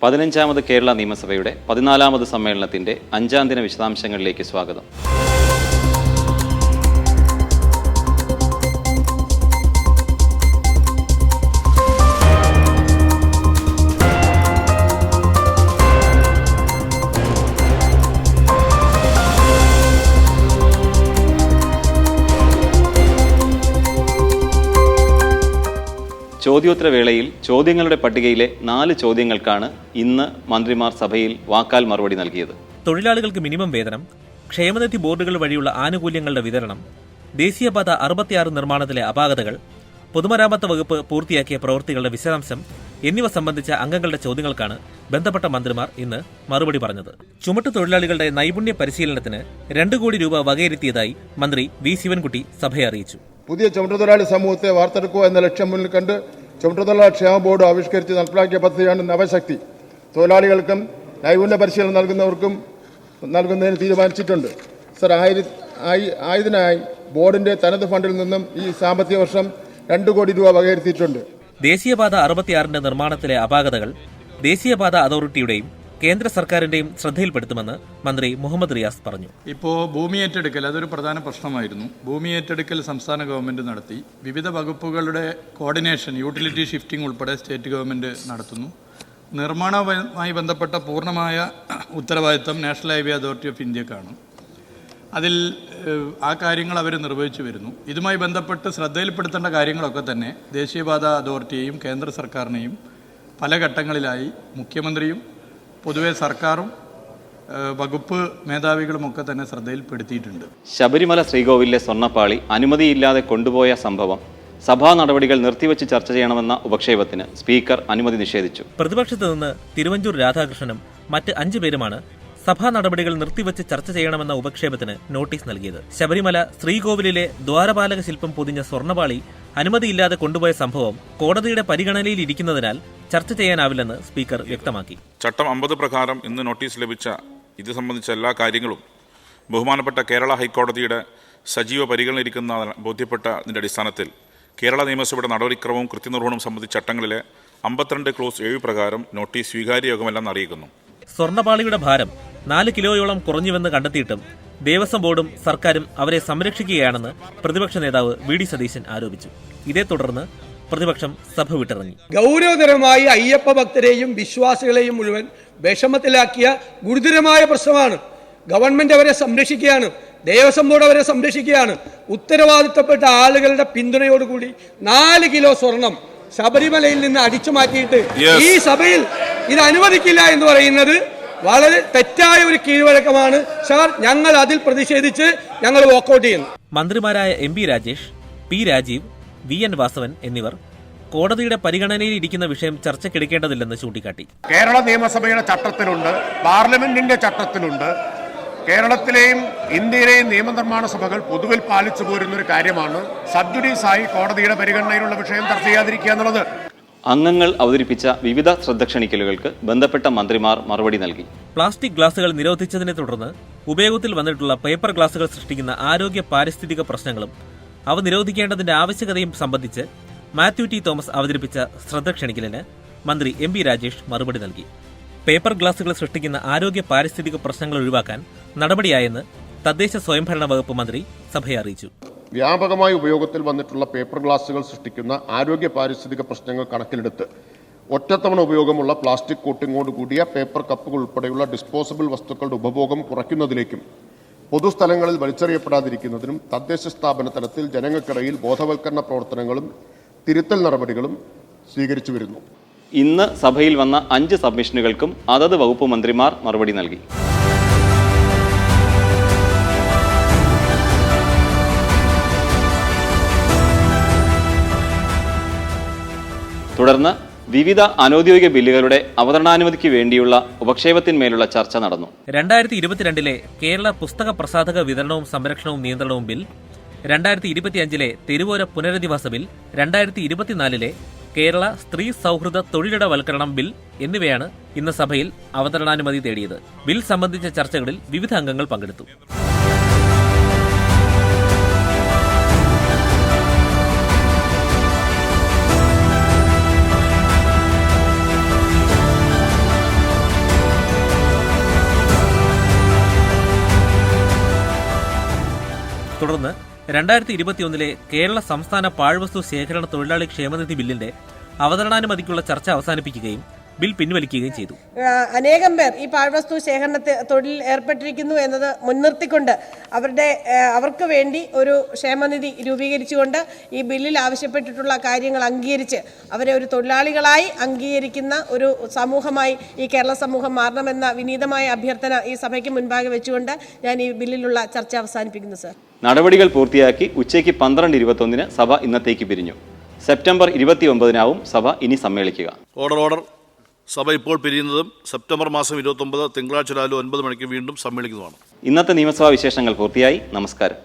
15ാമത് കേരള നിയമസഭയുടെ 14ാമത് സമ്മേളനത്തിന്റെ 5ാം ദിന വിശദാംശങ്ങളിലേക്ക് സ്വാഗതം. ചോദ്യോത്തരവേളയിൽ ചോദ്യങ്ങളുടെ പട്ടികയിലെ 4 ചോദ്യങ്ങൾക്കാണ് ഇന്ന് മന്ത്രിമാർ സഭയിൽ വാക്കാൽ മറുപടി നൽകിയത്. തൊഴിലാളികൾക്ക് മിനിമം വേതനം, ക്ഷേമനിധി ബോർഡുകൾ വഴിയുള്ള ആനുകൂല്യങ്ങളുടെ വിതരണം, ദേശീയപാത 66 നിർമ്മാണത്തിലെ അപാകതകൾ, പൊതുമരാമത്ത് വകുപ്പ് പൂർത്തിയാക്കിയ പ്രവൃത്തികളുടെ വിശദാംശം എന്നിവ സംബന്ധിച്ച അംഗങ്ങളുടെ ചോദ്യങ്ങൾക്കാണ് ബന്ധപ്പെട്ട മന്ത്രിമാർ ഇന്ന് മറുപടി പറഞ്ഞത്. ചുമട്ടു തൊഴിലാളികളുടെ നൈപുണ്യ പരിശീലനത്തിന് 2 കോടി രൂപ വകയിരുത്തിയതായി മന്ത്രി വി ശിവൻകുട്ടി സഭയെ അറിയിച്ചു. പുതിയ ചുമട്ടുതൊഴിലാളി സമൂഹത്തെ വാർത്തെടുക്കുക എന്ന ലക്ഷ്യം മുന്നിൽ കണ്ട് ചുമട്ടുതൊഴിലാളി ക്ഷേമ ബോർഡ് ആവിഷ്കരിച്ച് നടപ്പിലാക്കിയ പദ്ധതിയാണ് നവശക്തി. തൊഴിലാളികൾക്കും നൈപുണ്യ പരിശീലനം നൽകുന്നതിന് തീരുമാനിച്ചിട്ടുണ്ട്. സർ, ആയതിനായി ബോർഡിന്റെ തനത് ഫണ്ടിൽ നിന്നും ഈ സാമ്പത്തിക വർഷം 2 കോടി രൂപ വകയിരുത്തിയിട്ടുണ്ട്. ദേശീയപാത 66ന്റെ നിർമ്മാണത്തിലെ അപാകതകൾ ദേശീയപാത അതോറിറ്റിയുടെയും കേന്ദ്ര സർക്കാരിന്റെയും ശ്രദ്ധയിൽപ്പെടുത്തുമെന്ന് മന്ത്രി മുഹമ്മദ് റിയാസ് പറഞ്ഞു. ഇപ്പോൾ ഭൂമി ഏറ്റെടുക്കൽ അതൊരു പ്രധാന പ്രശ്നമായിരുന്നു. ഭൂമി ഏറ്റെടുക്കൽ സംസ്ഥാന ഗവൺമെന്റ് നടത്തി. വിവിധ വകുപ്പുകളുടെ കോർഡിനേഷൻ, യൂട്ടിലിറ്റി ഷിഫ്റ്റിംഗ് ഉൾപ്പെടെ സ്റ്റേറ്റ് ഗവൺമെന്റ് നടത്തുന്നു. നിർമ്മാണവുമായി ബന്ധപ്പെട്ട പൂർണ്ണമായ ഉത്തരവാദിത്തം നാഷണൽ ഹൈവേ അതോറിറ്റി ഓഫ് ഇന്ത്യക്കാണ്. അതിൽ ആ കാര്യങ്ങൾ അവർ നിർവഹിച്ചു വരുന്നു. ഇതുമായി ബന്ധപ്പെട്ട് ശ്രദ്ധയിൽപ്പെടുത്തേണ്ട കാര്യങ്ങളൊക്കെ തന്നെ ദേശീയപാത അതോറിറ്റിയെയും കേന്ദ്ര സർക്കാരിനെയും പല ഘട്ടങ്ങളിലായി മുഖ്യമന്ത്രിയും പൊതുവെ സർക്കാരും വകുപ്പ് മേധാവികളുമൊക്കെ തന്നെ ശ്രദ്ധയിൽപ്പെടുത്തിയിട്ടുണ്ട്. ശബരിമല ശ്രീകോവിലിലെ സ്വർണ്ണപ്പാളി അനുമതിയില്ലാതെ കൊണ്ടുപോയ സംഭവം സഭാ നടപടികൾ നിർത്തിവെച്ച് ചർച്ച ചെയ്യണമെന്ന ഉപക്ഷേപത്തിന് സ്പീക്കർ അനുമതി നിഷേധിച്ചു. പ്രതിപക്ഷത്ത് നിന്ന് തിരുവഞ്ചൂർ രാധാകൃഷ്ണനും മറ്റ് 5 പേരുമാണ് സഭാ നടപടികൾ നിർത്തിവെച്ച് ചർച്ച ചെയ്യണമെന്ന ഉപക്ഷേപത്തിന് നോട്ടീസ് നൽകിയത്. ശബരിമല ശ്രീകോവിലിലെ ദ്വാരപാലക ശില്പം പൊതിഞ്ഞ സ്വർണ്ണപാളി അനുമതിയില്ലാതെ കൊണ്ടുപോയ സംഭവം കോടതിയുടെ പരിഗണനയിൽ ഇരിക്കുന്നതിനാൽ ചർച്ച ചെയ്യാനാവില്ലെന്ന് സ്പീക്കർ വ്യക്തമാക്കി. ചട്ടം 50 പ്രകാരം ഇന്ന് നോട്ടീസ് ലഭിച്ച ഇത് സംബന്ധിച്ച എല്ലാ കാര്യങ്ങളും ബഹുമാനപ്പെട്ട കേരള ഹൈക്കോടതിയുടെ സജീവ പരിഗണനയിരിക്കുന്ന ബോധ്യപ്പെട്ടതിന്റെ അടിസ്ഥാനത്തിൽ കേരള നിയമസഭയുടെ നടപടിക്രമവും കൃത്യനിർവഹണവും സംബന്ധിച്ച ചട്ടങ്ങളിലെ 52 ക്ലോസ് 7 പ്രകാരം നോട്ടീസ് സ്വീകാര്യയോഗമല്ലെന്ന് അറിയിക്കുന്നു. സ്വർണ്ണപാളിയുടെ ഭാരം 4 കിലോയോളം കുറഞ്ഞുവെന്ന് കണ്ടെത്തിയിട്ടും ദേവസ്വം ബോർഡും സർക്കാരും അവരെ സംരക്ഷിക്കുകയാണെന്ന് പ്രതിപക്ഷ നേതാവ് വി ഡി സതീശൻ ആരോപിച്ചു. ഇതേ തുടർന്ന് പ്രതിപക്ഷം സഭ വിട്ടിറങ്ങി. ഗൗരവതരമായി അയ്യപ്പ ഭക്തരെയും വിശ്വാസികളെയും മുഴുവൻ വിഷമത്തിലാക്കിയ ഗുരുതരമായ പ്രശ്നമാണ്. ഗവൺമെന്റ് അവരെ സംരക്ഷിക്കുകയാണ്, ദേവസ്വം ബോർഡ് അവരെ സംരക്ഷിക്കുകയാണ്. ഉത്തരവാദിത്തപ്പെട്ട ആളുകളുടെ പിന്തുണയോടുകൂടി 4 കിലോ സ്വർണം ശബരിമലയിൽ നിന്ന് അടിച്ചു മാറ്റിയിട്ട് ഈ സഭയിൽ ഇത് അനുവദിക്കില്ല എന്ന് പറയുന്നത് വളരെ തെറ്റായ ഒരു കീഴ്വഴക്കമാണ്. സാർ, ഞങ്ങൾ അതിൽ പ്രതിഷേധിച്ച് ഞങ്ങൾ വാക്കൌട്ട് ചെയ്യുന്നു. മന്ത്രിമാരായ M P Rajesh, P Rajeev, V N Vasavan എന്നിവർ കോടതിയുടെ പരിഗണനയിൽ ഇരിക്കുന്ന വിഷയം ചർച്ചയ്ക്കെടുക്കേണ്ടതില്ലെന്ന് ചൂണ്ടിക്കാട്ടി. കേരള നിയമസഭയുടെ ചട്ടത്തിലുണ്ട്, പാർലമെന്റിന്റെ ചട്ടത്തിലുണ്ട്. കേരളത്തിലെയും ഇന്ത്യയിലെയും നിയമനിർമ്മാണ സഭകൾ പൊതുവിൽ പാലിച്ചു പോരുന്നൊരു കാര്യമാണ് സബ്ജുഡീസായി കോടതിയുടെ പരിഗണനയിലുള്ള വിഷയം ചർച്ച ചെയ്യാതിരിക്കുക എന്നുള്ളത്. അംഗങ്ങൾ അവതരിപ്പിച്ച വിവിധ ശ്രദ്ധക്ഷണിക്കലുകൾക്ക് ബന്ധപ്പെട്ട മന്ത്രിമാർ മറുപടി നൽകി. പ്ലാസ്റ്റിക് ഗ്ലാസുകൾ നിരോധിച്ചതിനെ തുടർന്ന് ഉപയോഗത്തിൽ വന്നിട്ടുള്ള പേപ്പർ ഗ്ലാസുകൾ സൃഷ്ടിക്കുന്ന ആരോഗ്യ പാരിസ്ഥിതിക പ്രശ്നങ്ങളും അവ നിരോധിക്കേണ്ടതിന്റെ ആവശ്യകതയും സംബന്ധിച്ച് മാത്യു ടി തോമസ് അവതരിപ്പിച്ച ശ്രദ്ധ ക്ഷണിക്കലിന് മന്ത്രി എം പി രാജേഷ് മറുപടി നൽകി. പേപ്പർ ഗ്ലാസുകൾ സൃഷ്ടിക്കുന്ന ആരോഗ്യ പാരിസ്ഥിതിക പ്രശ്നങ്ങൾ ഒഴിവാക്കാൻ നടപടിയായെന്ന് തദ്ദേശ സ്വയംഭരണ വകുപ്പ് മന്ത്രി സഭയെ അറിയിച്ചു. വ്യാപകമായ ഉപയോഗത്തിൽ വന്നിട്ടുള്ള പേപ്പർ ഗ്ലാസുകൾ സൃഷ്ടിക്കുന്ന ആരോഗ്യ പാരിസ്ഥിതിക പ്രശ്നങ്ങൾ കണക്കിലെടുത്ത് ഒറ്റത്തവണ ഉപയോഗമുള്ള പ്ലാസ്റ്റിക് കോട്ടിങ്ങോട് കൂടിയ പേപ്പർ കപ്പുകൾ ഉൾപ്പെടെയുള്ള ഡിസ്പോസബിൾ വസ്തുക്കളുടെ ഉപഭോഗം കുറയ്ക്കുന്നതിലേക്കും പൊതുസ്ഥലങ്ങളിൽ വലിച്ചെറിയപ്പെടാതിരിക്കുന്നതിനും തദ്ദേശ സ്ഥാപന തലത്തിൽ ജനങ്ങൾക്കിടയിൽ ബോധവൽക്കരണ പ്രവർത്തനങ്ങളും തിരുത്തൽ നടപടികളും സ്വീകരിച്ചു വരുന്നു. ഇന്ന് സഭയിൽ വന്ന 5 സബ്മിഷനുകൾക്കും അതത് വകുപ്പ് മന്ത്രിമാർ മറുപടി നൽകി. തുടർന്ന് വിവിധ അനൌദ്യോഗിക ബില്ലുകളുടെ അവതരണാനുമതിക്ക് വേണ്ടിയുള്ള ഉപക്ഷേപത്തിന്മേലുള്ള ചർച്ച നടന്നു. 2022 കേരള പുസ്തക പ്രസാധക വിതരണവും സംരക്ഷണവും നിയന്ത്രണവും ബിൽ, 2025 തെരുവോര പുനരധിവാസ ബിൽ, 2024 കേരള സ്ത്രീ സൗഹൃദ തൊഴിലിടവൽക്കരണം ബിൽ എന്നിവയാണ് ഇന്ന് സഭയിൽ അവതരണാനുമതി തേടിയത്. ബിൽ സംബന്ധിച്ച ചർച്ചകളിൽ വിവിധ അംഗങ്ങൾ പങ്കെടുത്തു. തുടർന്ന് 2021 കേരള സംസ്ഥാന പാഴ്വസ്തു ശേഖരണ തൊഴിലാളി ക്ഷേമനിധി ബില്ലിന്റെ അവതരണാനുമതിക്കുള്ള ചർച്ച അവസാനിപ്പിക്കുകയും ബിൽ പിൻവലിക്കുകയും ചെയ്തു. അനേകം പേർ ഈ പാഴ്വസ്തു ശേഖരണത്തിൽ തൊഴിൽ ഏർപ്പെട്ടിരിക്കുന്നു എന്നത് മുൻനിർത്തിക്കൊണ്ട് അവർക്ക് വേണ്ടി ഒരു ക്ഷേമനിധി രൂപീകരിച്ചുകൊണ്ട് ഈ ബില്ലിൽ ആവശ്യപ്പെട്ടിട്ടുള്ള കാര്യങ്ങൾ അംഗീകരിച്ച് അവരെ ഒരു തൊഴിലാളികളായി അംഗീകരിക്കുന്ന ഒരു സമൂഹമായി ഈ കേരള സമൂഹം മാറണമെന്ന വിനീതമായ അഭ്യർത്ഥന ഈ സഭയ്ക്ക് മുൻപാകെ വെച്ചുകൊണ്ട് ഞാൻ ഈ ബില്ലിലുള്ള ചർച്ച അവസാനിപ്പിക്കുന്നു സർ. നടപടികൾ പൂർത്തിയാക്കി ഉച്ചയ്ക്ക് 12:21 സഭ ഇന്നത്തേക്ക് പിരിഞ്ഞു. സെപ്റ്റംബർ 29 സഭ ഇനി സമ്മേളിക്കുക. ഓർഡർ. സഭ ഇപ്പോൾ പിരിയുന്നതും സെപ്റ്റംബർ മാസം 29 തിങ്കളാഴ്ച രാവിലെ 9 മണിക്ക് വീണ്ടും സമ്മേളിക്കുന്നതാണ്. ഇന്നത്തെ നിയമസഭാ വിശേഷങ്ങൾ പൂർത്തിയായി. നമസ്കാരം.